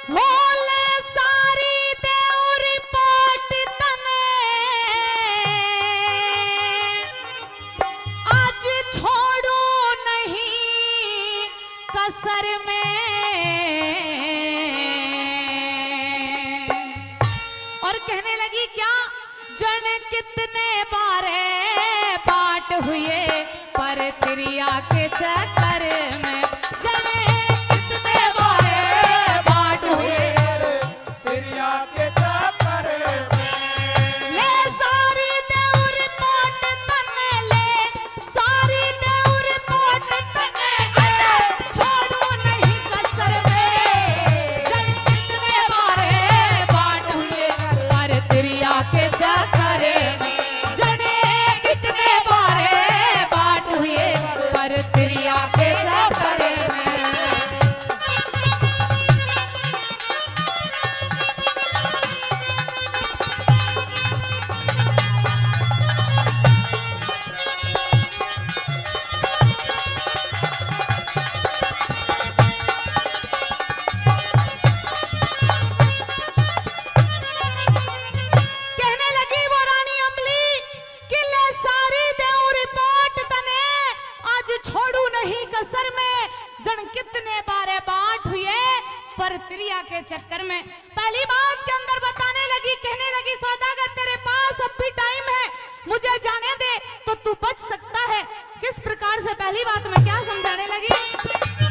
होले सारी देव रिपोर्ट तने आज छोड़ू नहीं कसर में। और कहने लगी क्या जन कितने बारे बाट हुए पर त्रिया के चक्कर में। जन कितने बारे बाट हुए त्रिया के चक्कर में। ले सारी देव रिपोर्ट तने ले सारी देव रिपोर्ट तने छोड़ू नहीं कसर में। जन कितने बारे बाट हुए पर त्रिया के चक्कर में। जने कितने बारे बाट हुए पर त्रिया के चक्कर में। कहने लगी वो रानी अम्बली कि ले सारी देव रिपोर्ट तने आज छोड़ू नहीं कसर में। जन कितने बारे बाट हुए पर त्रिया के चक्कर में। पहली बात के अंदर बताने लगी कहने लगी सौदागर तेरे पास अब भी टाइम है, मुझे जाने दे तो तू बच सकता है। किस प्रकार से पहली बात में क्या समझाने लगी।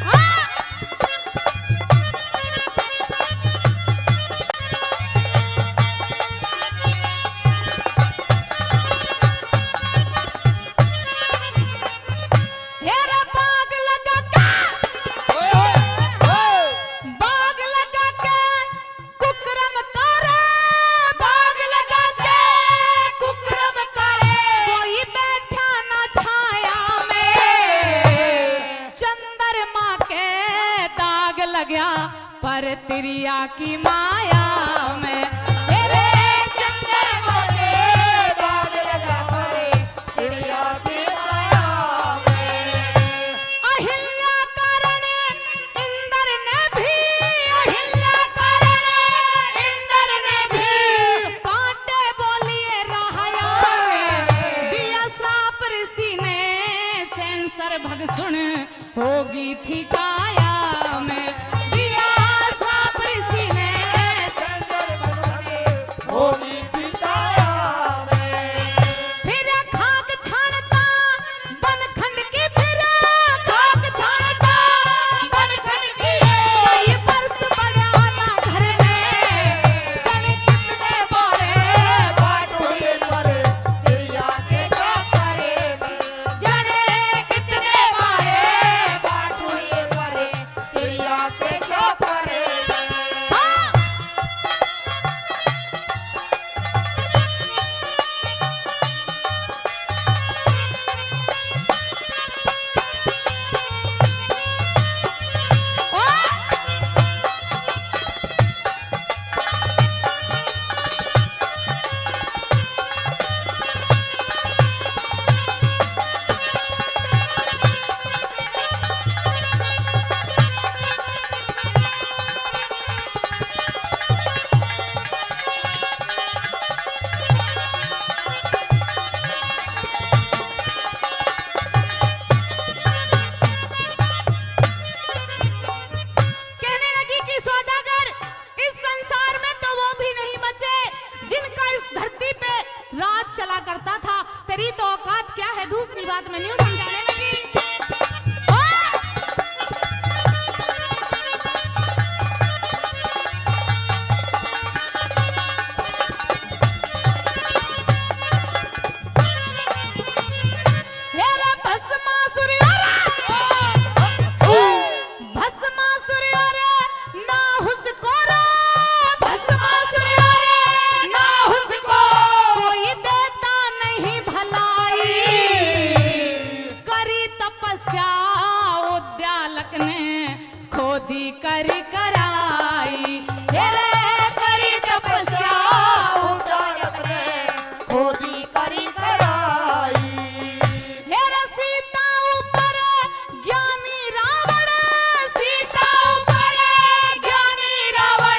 हाँ? हेरा बाग लगा के बाग लगा के कुकरम करे बाग लगा के कुकरम करे। कोई बैठा ना छाया में चंद्रमा के दाग लगा पर त्रिया की माया में। हेरे चंद्रमा के दाग लगा पर त्रिया की माया में। अहिल्या कारण इंद्र ने भी अहिल्या कारण इंद्र ने भी कांटे बोलिए राहया में। दिया साप ऋषि ने सेंसर भग सुन होगी थी काया में। दिया साप ऋषि ने सेंसर भग सुन होगी थी काया में। फिर खाक छानता बनखंड की फिर खाक छानता बनखंड की ये बरस पड़ा ना घर में। जन कितने बारे बाट हुए पर त्रिया के चक्कर में। जने कितने बारे बाट हुए पर त्रिया के चक्कर में। हाँ। कहने लगी कि सौदागर इस संसार में तो वो भी नहीं बचे जिनका इस धरती पे राज चला करता था। तेरी तो औकात क्या है। दूसरी बात में न्यू समझाने लगी। ओ! हेरा भस्मासुर भस्मासुर ना हुसको रे भस्मासुर ना हुसको कोई देता नहीं भलाई। करी तपस्या उद्यालक ने खोदी कर कराई। हेरे करी तपस्या उद्यालक ने खोदी करी कराई। हेरे सीता ऊपर ज्ञानी रावण सीता ऊपर ज्ञानी रावण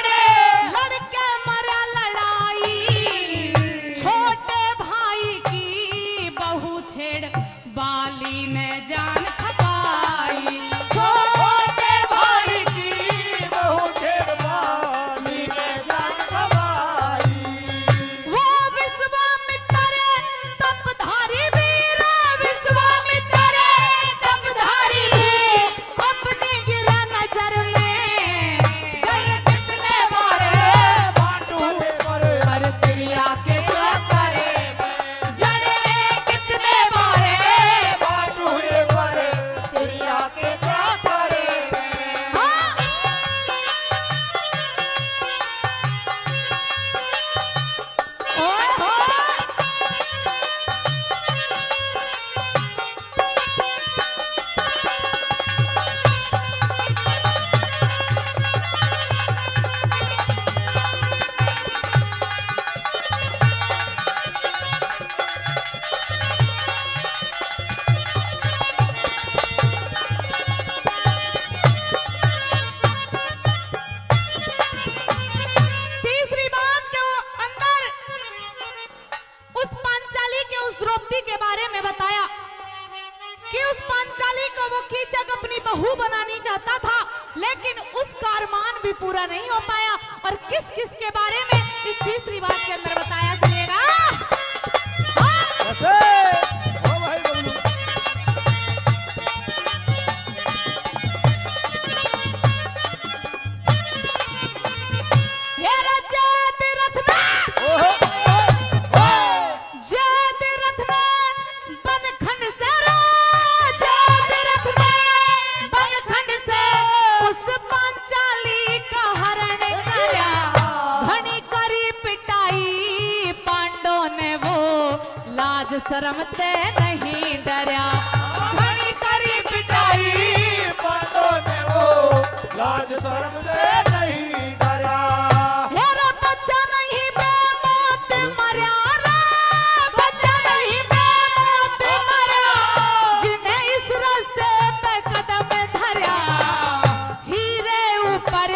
भी पूरा नहीं हो पाया। और किस किस के बारे में इस तीसरी बात के अंदर बताया, सुनिएगा। शर्म ते नहीं डरया, घनी करी पिटाई पांडवों ने वो लाज शर्म से नहीं डरा। हेरा बच्चा नहीं बे मौत मरया रे, बच्चा नहीं बे मौत मरया, जिन्हें इस रास्ते पे कदम धरया। हीरे ऊपर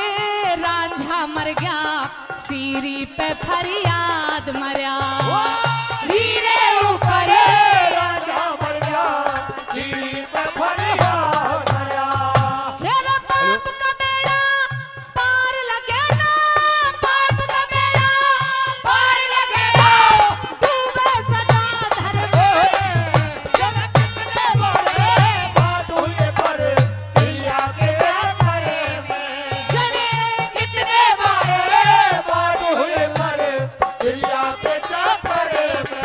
रांझा मर गया, सीरी पे फरियाद मरया। हीरे ऊपर राजा मर गया, सीरी पे फरियाद मरया। हेरा पाप का बेड़ा पार लगे ना, पाप का बेड़ा पार लगे ना, डूबे सदा धर्म में। जब कितने बारे बात हुए पर दरिया के चक्करे में, जने कितने बारे बात हुए पर दरिया के चक्करे में।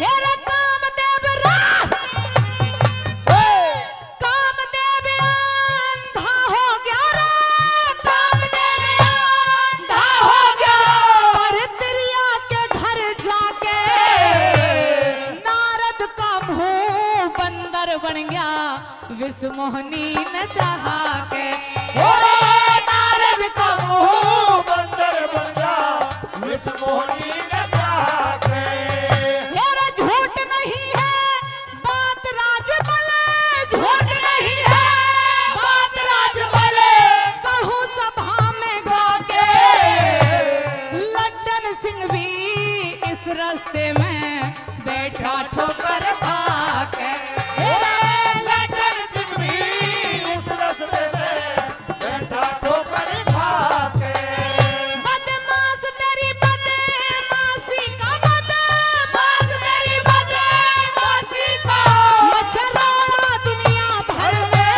हेरा कामदेव राह, कामदेव अंधा हो गया रे, कामदेव अंधा हो गया। पर दरिया के घर जाके नारद का मुंह बंदर बन गया, विष मोहनी न चाहा के। ओ नारद का मुंह बंदर बन गया, विष मोहनी ने चाहा के। मेरा झूठ नहीं है बात राजबल, झूठ नहीं है बात राजबल, कहूँ सभा में गा के। लड्डन सिंह भी इस रास्ते में बैठा ठोकर खा के। लड्डन सिंह भी इस रास्ते से बैठा ठोकर खा के। बदमाश तेरी बदमाशी का, बदमाश तेरी बदमाशी का, मचरौड़ा दुनिया भर में।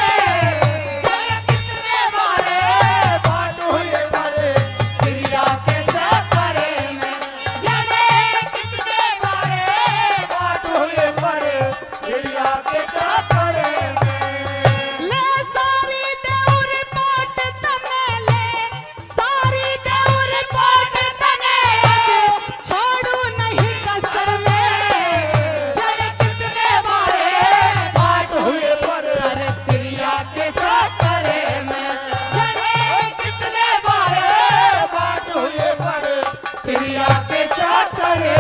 जब कितने बारे बात हुए पर दरिया के चक्करे में, जने कितने बारे बात हुए पर दरिया के चक्करे में। ले सारी देव रिपोर्ट तने ले, सारी देव रिपोर्ट तने छोड़ू नहीं कसर में। जने कितने बारे बात हुए पर अरे दरिया के चक्करे में, जने कितने बारे बात हुए पर दरिया के चक्करे